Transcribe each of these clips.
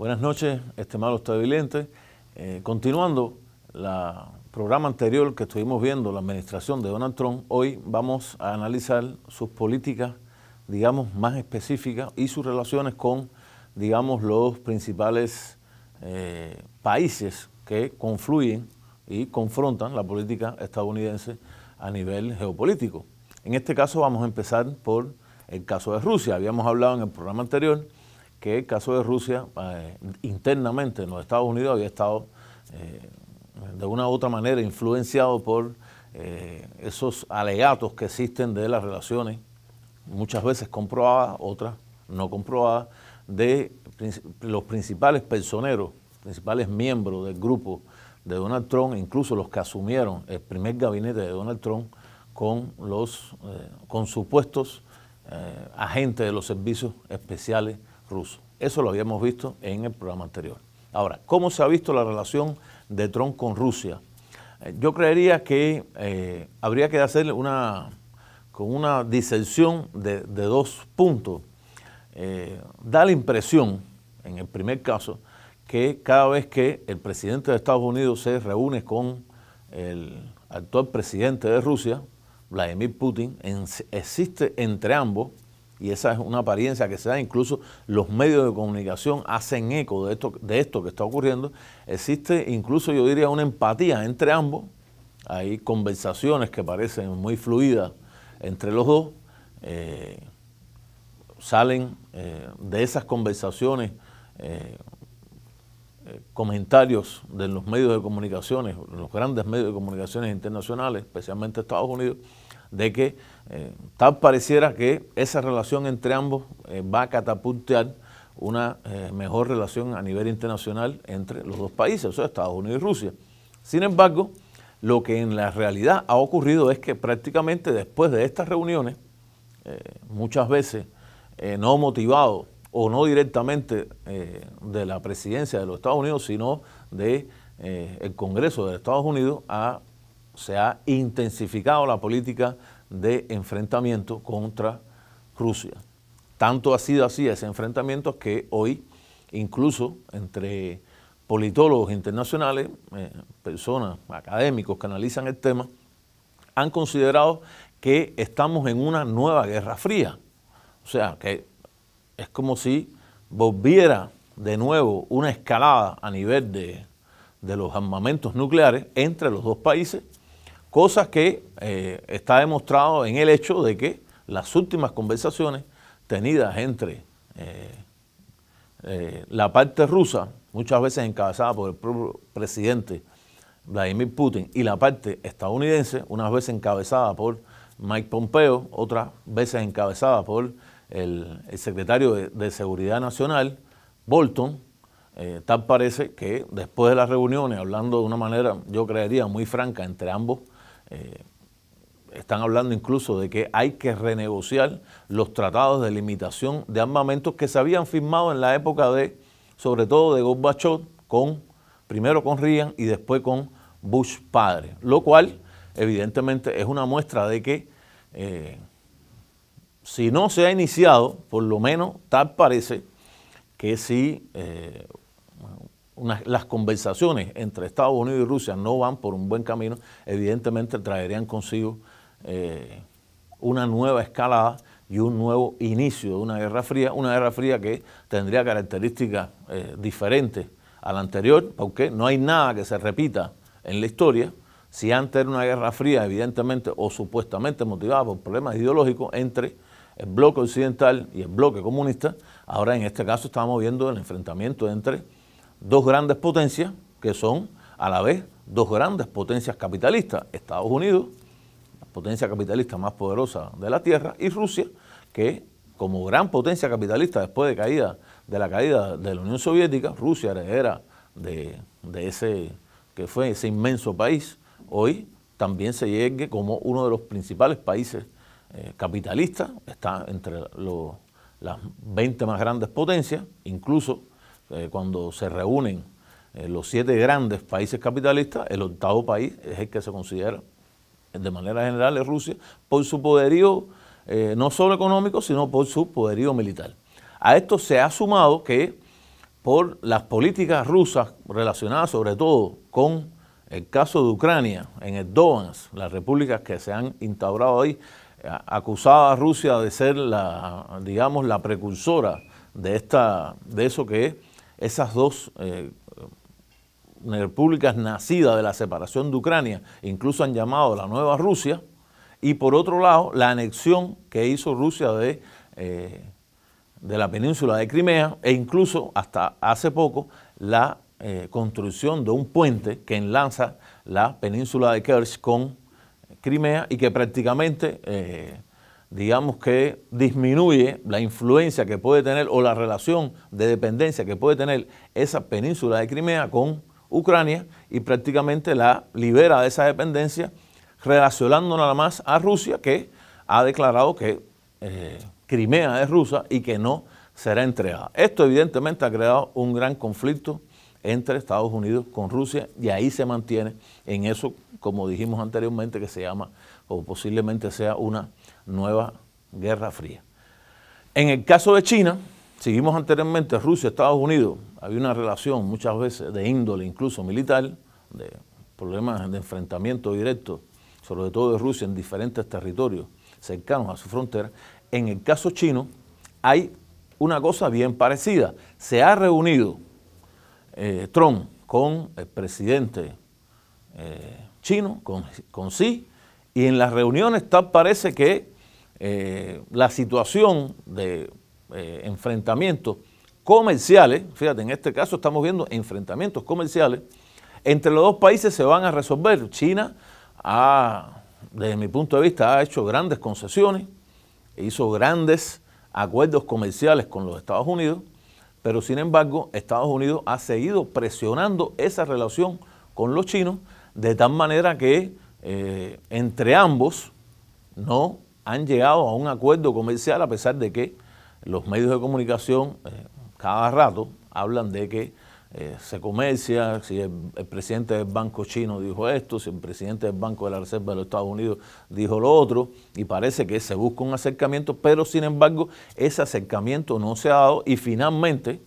Buenas noches, estimados televidentes. Continuando el programa anterior que estuvimos viendo, la administración de Donald Trump, hoy vamos a analizar sus políticas, digamos, más específicas y sus relaciones con, digamos, los principales países que confluyen y confrontan la política estadounidense a nivel geopolítico. En este caso vamos a empezar por el caso de Rusia. Habíamos hablado en el programa anterior que el caso de Rusia internamente en los Estados Unidos había estado de una u otra manera influenciado por esos alegatos que existen de las relaciones, muchas veces comprobadas, otras no comprobadas, de los principales personeros, principales miembros del grupo de Donald Trump, incluso los que asumieron el primer gabinete de Donald Trump con supuestos agentes de los servicios especiales rusos. Eso lo habíamos visto en el programa anterior. Ahora, ¿cómo se ha visto la relación de Trump con Rusia? Yo creería que habría que hacer una disección de dos puntos. Da la impresión, en el primer caso, que cada vez que el presidente de Estados Unidos se reúne con el actual presidente de Rusia, Vladimir Putin, existe entre ambos, y esa es una apariencia que se da, incluso los medios de comunicación hacen eco de esto que está ocurriendo, existe incluso, yo diría, una empatía entre ambos. Hay conversaciones que parecen muy fluidas entre los dos, salen de esas conversaciones comentarios de los medios de comunicaciones, los grandes medios de comunicaciones internacionales, especialmente Estados Unidos, de que tal pareciera que esa relación entre ambos va a catapultar una mejor relación a nivel internacional entre los dos países, o sea, Estados Unidos y Rusia. Sin embargo, lo que en la realidad ha ocurrido es que prácticamente después de estas reuniones, muchas veces no motivado o no directamente de la presidencia de los Estados Unidos, sino de el Congreso de Estados Unidos, se ha intensificado la política de enfrentamiento contra Rusia. Tanto ha sido así ese enfrentamiento que hoy, incluso entre politólogos internacionales, personas, académicos que analizan el tema, han considerado que estamos en una nueva Guerra Fría. O sea, que es como si volviera de nuevo una escalada a nivel de los armamentos nucleares entre los dos países, cosa que está demostrado en el hecho de que las últimas conversaciones tenidas entre la parte rusa, muchas veces encabezada por el propio presidente Vladimir Putin, y la parte estadounidense, unas veces encabezada por Mike Pompeo, otras veces encabezada por el secretario de Seguridad Nacional, Bolton, tal parece que después de las reuniones, hablando de una manera, yo creería, muy franca entre ambos, están hablando incluso de que hay que renegociar los tratados de limitación de armamentos que se habían firmado en la época sobre todo de Gorbachev, primero con Reagan y después con Bush padre, lo cual evidentemente es una muestra de que si no se ha iniciado, por lo menos tal parece que si las conversaciones entre Estados Unidos y Rusia no van por un buen camino, evidentemente traerían consigo una nueva escalada y un nuevo inicio de una Guerra Fría que tendría características diferentes a la anterior, porque no hay nada que se repita en la historia. Si antes era una Guerra Fría, evidentemente o supuestamente motivada por problemas ideológicos entre el bloque occidental y el bloque comunista, ahora en este caso estamos viendo el enfrentamiento entre dos grandes potencias que son a la vez dos grandes potencias capitalistas, Estados Unidos, la potencia capitalista más poderosa de la Tierra, y Rusia, que como gran potencia capitalista después de la caída de la Unión Soviética, Rusia heredera de ese inmenso país, hoy también se yergue como uno de los principales países capitalistas, está entre las 20 más grandes potencias, incluso cuando se reúnen los 7 grandes países capitalistas, el 8º país es el que se considera de manera general es Rusia, por su poderío no solo económico, sino por su poderío militar. A esto se ha sumado que por las políticas rusas relacionadas sobre todo con el caso de Ucrania, en el Donbass, las repúblicas que se han instaurado ahí, acusaba a Rusia de ser la, digamos, la precursora de eso que es esas dos repúblicas nacidas de la separación de Ucrania, incluso han llamado la nueva Rusia, y por otro lado la anexión que hizo Rusia de la península de Crimea, e incluso hasta hace poco la construcción de un puente que enlaza la península de Kerch con Crimea y que prácticamente digamos que disminuye la influencia que puede tener o la relación de dependencia que puede tener esa península de Crimea con Ucrania y prácticamente la libera de esa dependencia, relacionando nada más a Rusia, que ha declarado que Crimea es rusa y que no será entregada. Esto evidentemente ha creado un gran conflicto entre Estados Unidos con Rusia y ahí se mantiene en eso, como dijimos anteriormente, que se llama o posiblemente sea una nueva guerra fría. En el caso de China, seguimos anteriormente, Rusia, Estados Unidos, había una relación muchas veces de índole incluso militar, de problemas de enfrentamiento directo, sobre todo de Rusia en diferentes territorios cercanos a su frontera. En el caso chino hay una cosa bien parecida. Se ha reunido Trump con el presidente chino, con Xi, y en las reuniones tal parece que la situación de enfrentamientos comerciales, fíjate, en este caso estamos viendo enfrentamientos comerciales, entre los dos países se van a resolver. China, desde mi punto de vista, ha hecho grandes concesiones, hizo grandes acuerdos comerciales con los Estados Unidos, pero sin embargo Estados Unidos ha seguido presionando esa relación con los chinos de tal manera que entre ambos no han llegado a un acuerdo comercial, a pesar de que los medios de comunicación cada rato hablan de que se comercia, si el presidente del Banco Chino dijo esto, si el presidente del Banco de la Reserva de los Estados Unidos dijo lo otro, y parece que se busca un acercamiento, pero sin embargo ese acercamiento no se ha dado y finalmente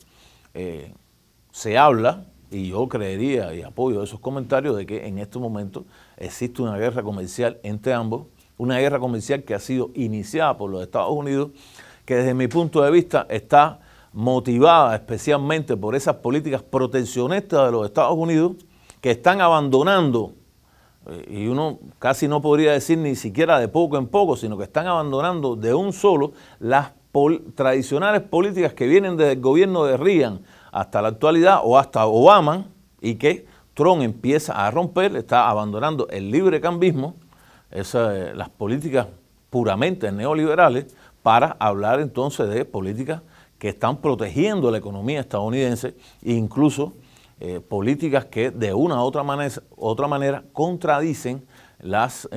se habla, y yo creería y apoyo esos comentarios, de que en este momento existe una guerra comercial entre ambos, una guerra comercial que ha sido iniciada por los Estados Unidos, que desde mi punto de vista está motivada especialmente por esas políticas proteccionistas de los Estados Unidos, que están abandonando, y uno casi no podría decir ni siquiera de poco en poco, sino que están abandonando de un solo las tradicionales políticas que vienen desde el gobierno de Reagan hasta la actualidad o hasta Obama, y que Trump empieza a romper, está abandonando el librecambismo, las políticas puramente neoliberales, para hablar entonces de políticas que están protegiendo la economía estadounidense e incluso políticas que de una u otra manera contradicen las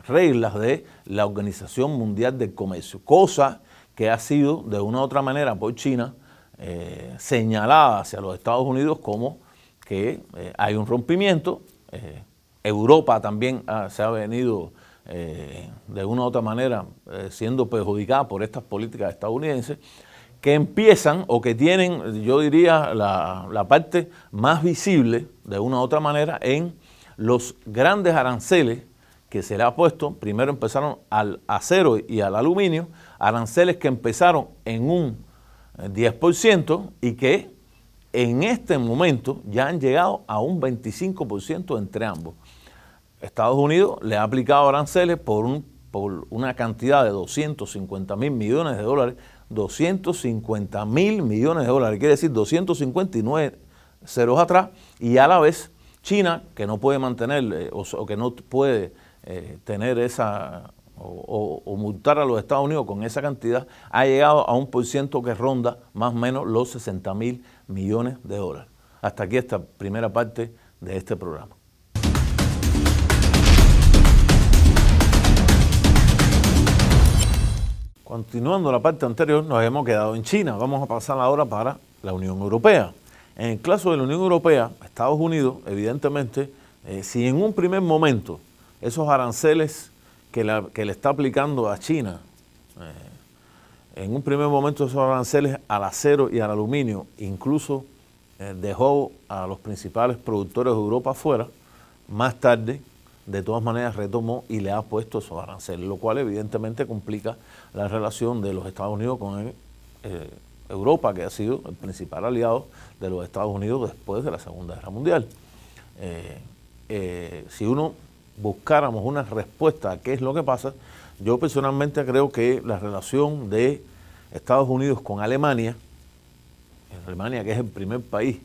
reglas de la Organización Mundial del Comercio, cosa que ha sido de una u otra manera por China señalada hacia los Estados Unidos como que hay un rompimiento. Europa también se ha venido de una u otra manera siendo perjudicada por estas políticas estadounidenses, que empiezan o que tienen, yo diría, la parte más visible de una u otra manera en los grandes aranceles que se le ha puesto. Primero empezaron al acero y al aluminio, aranceles que empezaron en un 10% y que en este momento ya han llegado a un 25% entre ambos. Estados Unidos le ha aplicado aranceles por una cantidad de 250.000 millones de dólares, 250.000 millones de dólares, quiere decir 259 ceros atrás, y a la vez China, que no puede mantener o que no puede tener esa o multar a los Estados Unidos con esa cantidad, ha llegado a un % que ronda más o menos los 60.000 millones de dólares. Hasta aquí esta primera parte de este programa. Continuando la parte anterior, nos hemos quedado en China. Vamos a pasar ahora para la Unión Europea. En el caso de la Unión Europea, Estados Unidos, evidentemente, si en un primer momento esos aranceles que le está aplicando a China, en un primer momento esos aranceles al acero y al aluminio, incluso dejó a los principales productores de Europa afuera. Más tarde, de todas maneras, retomó y le ha puesto esos aranceles, lo cual evidentemente complica la relación de los Estados Unidos con Europa, que ha sido el principal aliado de los Estados Unidos después de la Segunda Guerra Mundial. Si uno buscáramos una respuesta a qué es lo que pasa, yo personalmente creo que la relación de Estados Unidos con Alemania, que es el primer país,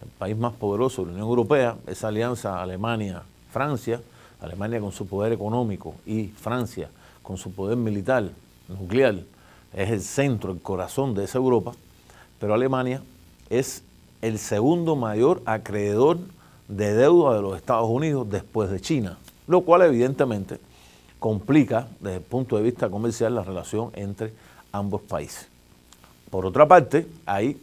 el país más poderoso de la Unión Europea, esa alianza Alemania-Francia, Alemania con su poder económico y Francia con su poder militar, nuclear, es el centro, el corazón de esa Europa, pero Alemania es el segundo mayor acreedor de deuda de los Estados Unidos después de China, lo cual evidentemente complica desde el punto de vista comercial la relación entre ambos países. Por otra parte, hay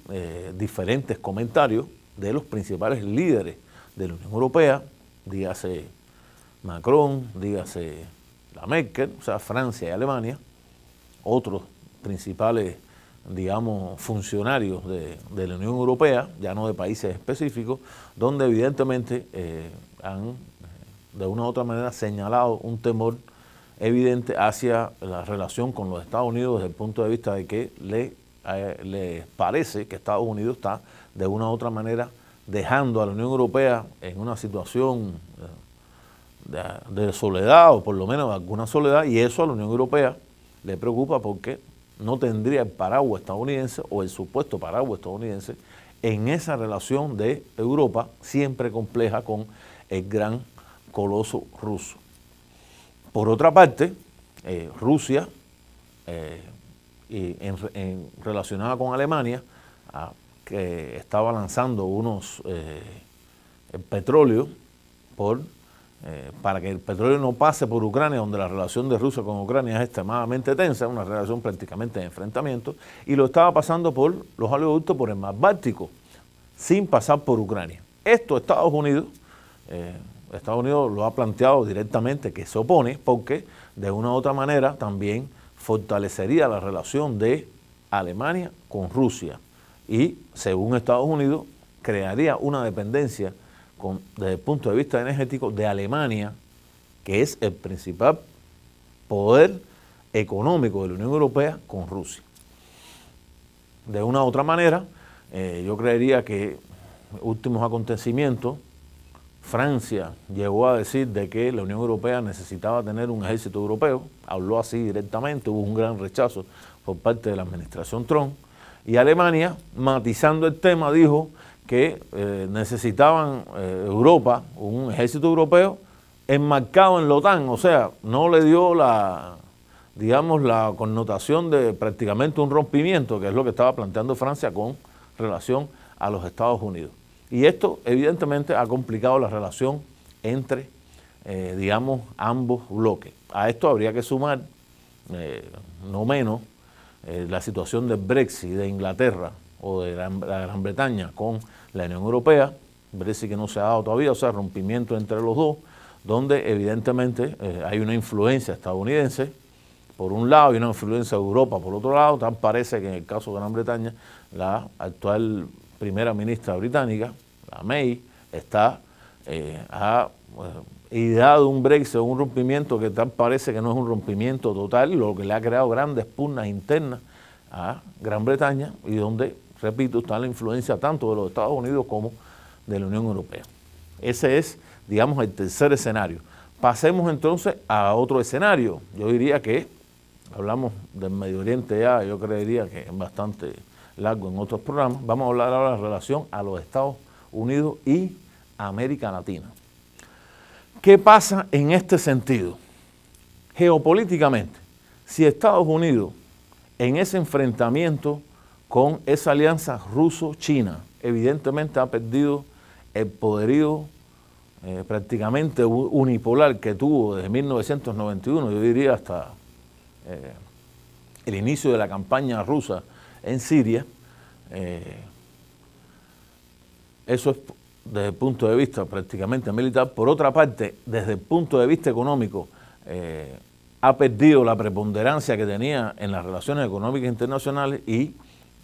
diferentes comentarios de los principales líderes de la Unión Europea, dígase Macron, dígase la Merkel, o sea, Francia y Alemania, otros principales, digamos, funcionarios de la Unión Europea, ya no de países específicos, donde evidentemente han de una u otra manera señalado un temor evidente hacia la relación con los Estados Unidos desde el punto de vista de que les parece que Estados Unidos está de una u otra manera dejando a la Unión Europea en una situación de soledad, o por lo menos de alguna soledad, y eso a la Unión Europea le preocupa porque no tendría el paraguas estadounidense o el supuesto paraguas estadounidense en esa relación de Europa siempre compleja con el gran coloso ruso. Por otra parte, Rusia, relacionada con Alemania, que estaba lanzando el petróleo para que el petróleo no pase por Ucrania, donde la relación de Rusia con Ucrania es extremadamente tensa, una relación prácticamente de enfrentamiento, y lo estaba pasando por los oleoductos por el mar Báltico, sin pasar por Ucrania. Esto Estados Unidos lo ha planteado directamente que se opone, porque de una u otra manera también fortalecería la relación de Alemania con Rusia y, según Estados Unidos, crearía una dependencia desde el punto de vista energético de Alemania, que es el principal poder económico de la Unión Europea, con Rusia. De una u otra manera, yo creería que últimos acontecimientos, Francia llegó a decir de que la Unión Europea necesitaba tener un ejército europeo, habló así directamente, hubo un gran rechazo por parte de la administración Trump, y Alemania, matizando el tema, dijo que necesitaban Europa, un ejército europeo enmarcado en la OTAN, o sea, no le dio la connotación de prácticamente un rompimiento, que es lo que estaba planteando Francia con relación a los Estados Unidos. Y esto evidentemente ha complicado la relación entre, ambos bloques. A esto habría que sumar, no menos, la situación del Brexit de Inglaterra o de la Gran Bretaña con la Unión Europea, Brexit que no se ha dado todavía, o sea, rompimiento entre los dos, donde evidentemente hay una influencia estadounidense por un lado y una influencia de Europa por otro lado. Tal parece que en el caso de Gran Bretaña, la actual primera ministra británica, la May, ha ideado un Brexit, un rompimiento que tal parece que no es un rompimiento total, lo que le ha creado grandes pugnas internas a Gran Bretaña, y donde, repito, está la influencia tanto de los Estados Unidos como de la Unión Europea. Ese es, el tercer escenario. Pasemos entonces a otro escenario. Yo diría que, hablamos del Medio Oriente ya, yo creería que es bastante largo en otros programas. Vamos a hablar ahora de la relación a los Estados Unidos y América Latina. ¿Qué pasa en este sentido? Geopolíticamente, si Estados Unidos en ese enfrentamiento con esa alianza ruso-china evidentemente ha perdido el poderío prácticamente unipolar que tuvo desde 1991, yo diría hasta el inicio de la campaña rusa en Siria, eso es desde el punto de vista prácticamente militar. Por otra parte, desde el punto de vista económico, ha perdido la preponderancia que tenía en las relaciones económicas internacionales, y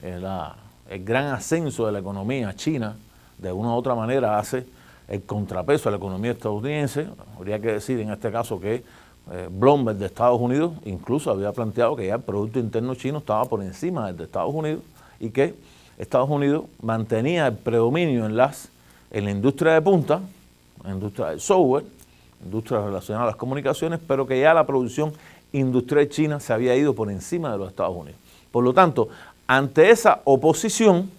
el gran ascenso de la economía china de una u otra manera hace el contrapeso a la economía estadounidense. Habría que decir en este caso que Bloomberg de Estados Unidos incluso había planteado que ya el Producto Interno chino estaba por encima del de Estados Unidos y que Estados Unidos mantenía el predominio en la industria de punta, la industria del software, industria relacionada a las comunicaciones, pero que ya la producción industrial china se había ido por encima de los Estados Unidos. Por lo tanto, ante esa oposición,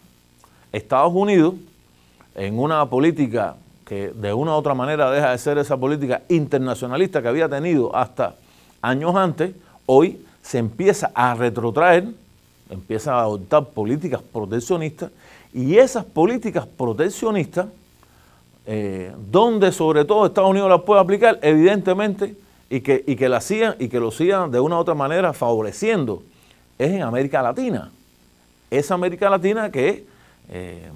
Estados Unidos, en una política que de una u otra manera deja de ser esa política internacionalista que había tenido hasta años antes, hoy se empieza a retrotraer, empieza a adoptar políticas proteccionistas, y esas políticas proteccionistas, donde sobre todo Estados Unidos las puede aplicar, evidentemente, y que lo sigan de una u otra manera favoreciendo, es en América Latina. Esa América Latina que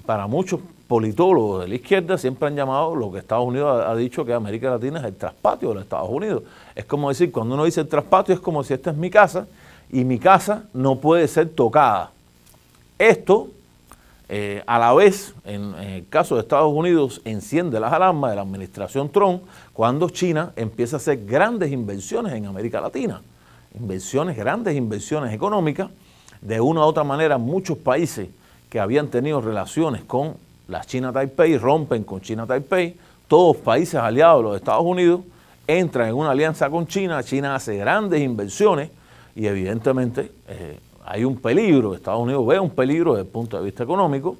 para muchos politólogos de la izquierda siempre han llamado lo que Estados Unidos ha dicho que América Latina es el traspatio de los Estados Unidos. Es como decir, cuando uno dice el traspatio es como si esta es mi casa y mi casa no puede ser tocada. Esto, a la vez, en el caso de Estados Unidos, enciende las alarmas de la administración Trump cuando China empieza a hacer grandes inversiones en América Latina. Grandes inversiones económicas. De una u otra manera, muchos países que habían tenido relaciones con la China Taipei rompen con China Taipei. Todos países aliados de los Estados Unidos entran en una alianza con China. China hace grandes inversiones y evidentemente hay un peligro. Estados Unidos ve un peligro desde el punto de vista económico.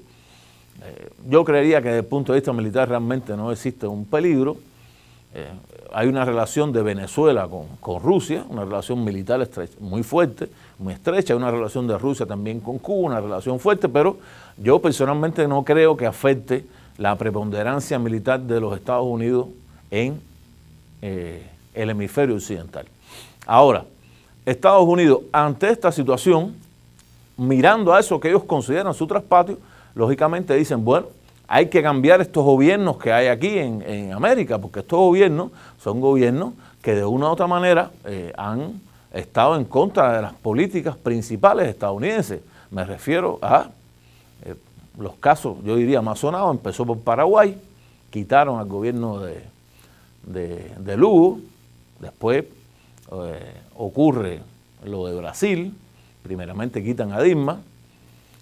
Yo creería que desde el punto de vista militar realmente no existe un peligro. Hay una relación de Venezuela con Rusia, una relación militar muy fuerte, muy estrecha, hay una relación de Rusia también con Cuba, una relación fuerte, pero yo personalmente no creo que afecte la preponderancia militar de los Estados Unidos en el hemisferio occidental. Ahora, Estados Unidos, ante esta situación, mirando a eso que ellos consideran su traspatio, lógicamente dicen, bueno, hay que cambiar estos gobiernos que hay aquí en América, porque estos gobiernos son gobiernos que de una u otra manera han estado en contra de las políticas principales estadounidenses. Me refiero a los casos, yo diría, más sonados. Empezó por Paraguay, quitaron al gobierno de Lugo, después ocurre lo de Brasil, primeramente quitan a Dilma.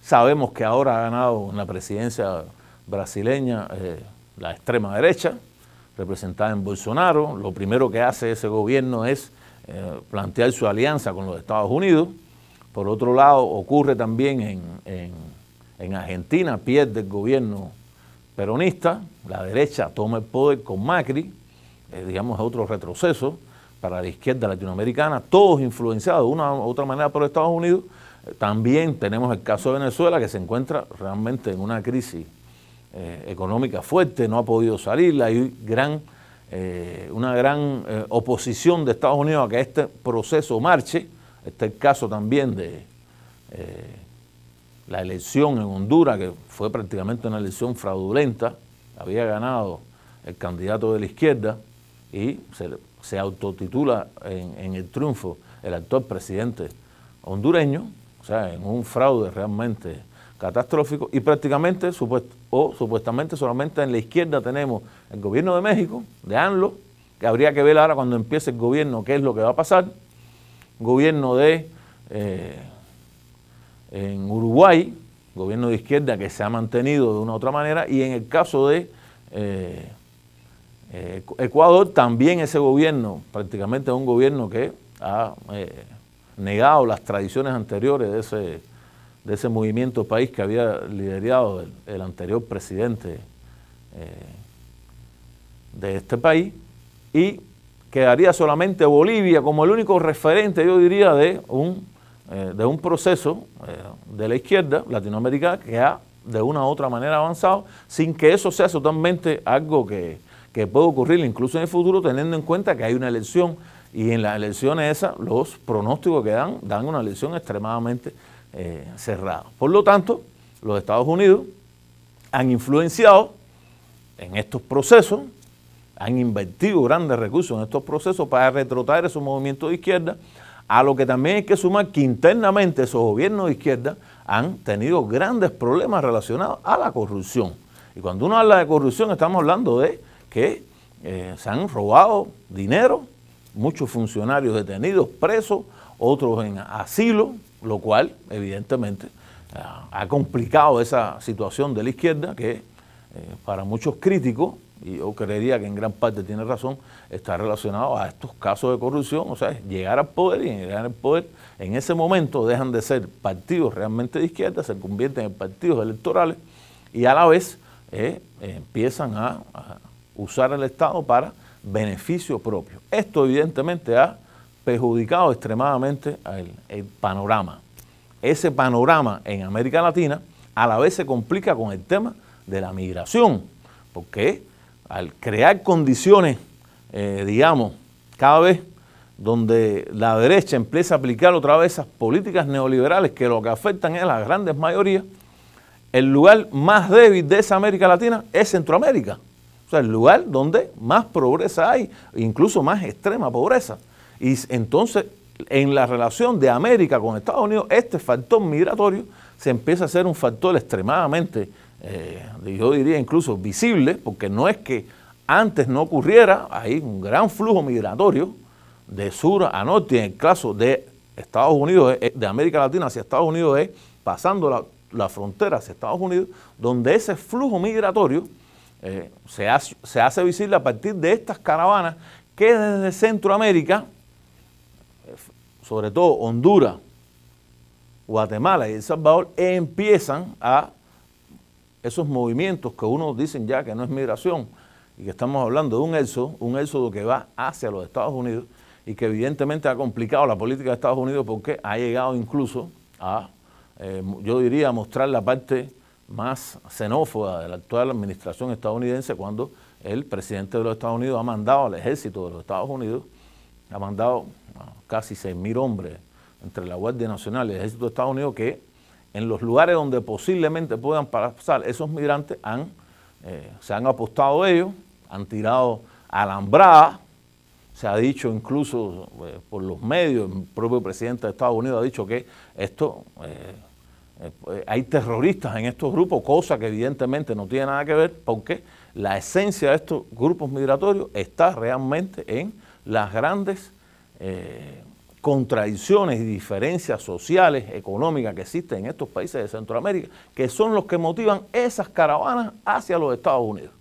Sabemos que ahora ha ganado en la presidencia brasileña la extrema derecha, representada en Bolsonaro. Lo primero que hace ese gobierno es plantear su alianza con los Estados Unidos. Por otro lado, ocurre también en Argentina, pierde el gobierno peronista, la derecha toma el poder con Macri, digamos otro retroceso para la izquierda latinoamericana, todos influenciados de una u otra manera por Estados Unidos. También tenemos el caso de Venezuela, que se encuentra realmente en una crisis económica fuerte, no ha podido salir, hay una gran oposición de Estados Unidos a que este proceso marche. Este es el caso también de la elección en Honduras, que fue prácticamente una elección fraudulenta. Había ganado el candidato de la izquierda y se autotitula en el triunfo el actual presidente hondureño, o sea, en un fraude realmente catastrófico. Y prácticamente, supuestamente solamente en la izquierda tenemos el gobierno de México, de AMLO, que habría que ver ahora cuando empiece el gobierno qué es lo que va a pasar. Gobierno en Uruguay, gobierno de izquierda que se ha mantenido de una u otra manera, y en el caso de Ecuador, también ese gobierno prácticamente es un gobierno que ha negado las tradiciones anteriores de ese movimiento país que había liderado el anterior presidente de este país, y quedaría solamente Bolivia como el único referente, yo diría, de un proceso de la izquierda latinoamericana que ha de una u otra manera avanzado, sin que eso sea totalmente algo que puede ocurrir incluso en el futuro, teniendo en cuenta que hay una elección, y en las elecciones esas los pronósticos que dan una elección extremadamente cerrada. Por lo tanto, los Estados Unidos han influenciado en estos procesos, han invertido grandes recursos en estos procesos para retrotraer esos movimientos de izquierda, a lo que también hay que sumar que internamente esos gobiernos de izquierda han tenido grandes problemas relacionados a la corrupción. Y cuando uno habla de corrupción, estamos hablando de que se han robado dinero, muchos funcionarios detenidos, presos, otros en asilo, lo cual evidentemente ha complicado esa situación de la izquierda que para muchos críticos, y yo creería que en gran parte tiene razón, está relacionado a estos casos de corrupción. O sea, llegar al poder, y llegar al poder en ese momento dejan de ser partidos realmente de izquierda, se convierten en partidos electorales y a la vez empiezan a usar el Estado para beneficio propio. Esto evidentemente ha perjudicado extremadamente el panorama. Ese panorama en América Latina a la vez se complica con el tema de la migración, porque al crear condiciones, digamos, cada vez donde la derecha empieza a aplicar otra vez esas políticas neoliberales que lo que afectan es a las grandes mayorías, el lugar más débil de esa América Latina es Centroamérica. O sea, el lugar donde más pobreza hay, incluso más extrema pobreza. Y entonces, en la relación de América con Estados Unidos, este factor migratorio se empieza a ser un factor extremadamente, yo diría incluso visible, porque no es que antes no ocurriera, hay un gran flujo migratorio de sur a norte, en el caso de Estados Unidos, de América Latina hacia Estados Unidos, es pasando la frontera hacia Estados Unidos, donde ese flujo migratorio se hace visible a partir de estas caravanas que desde Centroamérica, sobre todo Honduras, Guatemala y El Salvador, empiezan a esos movimientos que unos dicen ya que no es migración y que estamos hablando de un éxodo que va hacia los Estados Unidos y que evidentemente ha complicado la política de Estados Unidos porque ha llegado incluso a, yo diría, mostrar la parte más xenófoba de la actual administración estadounidense cuando el presidente de los Estados Unidos ha mandado al ejército de los Estados Unidos, ha mandado casi 6.000 hombres entre la Guardia Nacional y el ejército de Estados Unidos que en los lugares donde posiblemente puedan pasar esos migrantes se han apostado ellos, han tirado alambradas, se ha dicho incluso por los medios, el propio presidente de Estados Unidos ha dicho que hay terroristas en estos grupos, cosa que evidentemente no tiene nada que ver porque la esencia de estos grupos migratorios está realmente en las grandes contradicciones y diferencias sociales, económicas que existen en estos países de Centroamérica, que son los que motivan esas caravanas hacia los Estados Unidos.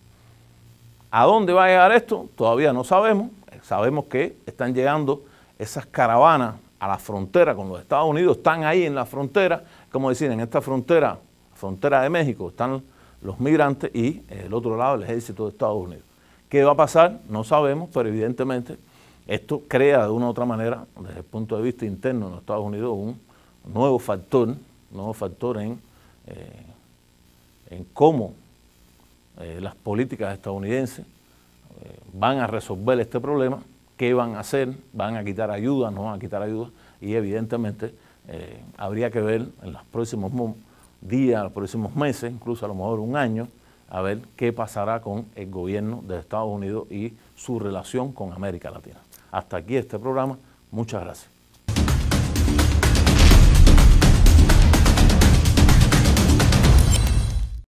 ¿A dónde va a llegar esto? Todavía no sabemos. Sabemos que están llegando esas caravanas a la frontera con los Estados Unidos, están ahí en la frontera, como decir, en esta frontera de México, están los migrantes y el otro lado el ejército de Estados Unidos. ¿Qué va a pasar? No sabemos, pero evidentemente esto crea de una u otra manera, desde el punto de vista interno en los Estados Unidos, un nuevo factor en cómo las políticas estadounidenses van a resolver este problema, qué van a hacer, van a quitar ayuda, no van a quitar ayuda, y evidentemente habría que ver en los próximos días, los próximos meses, incluso a lo mejor un año, a ver qué pasará con el gobierno de Estados Unidos y su relación con América Latina. Hasta aquí este programa. Muchas gracias.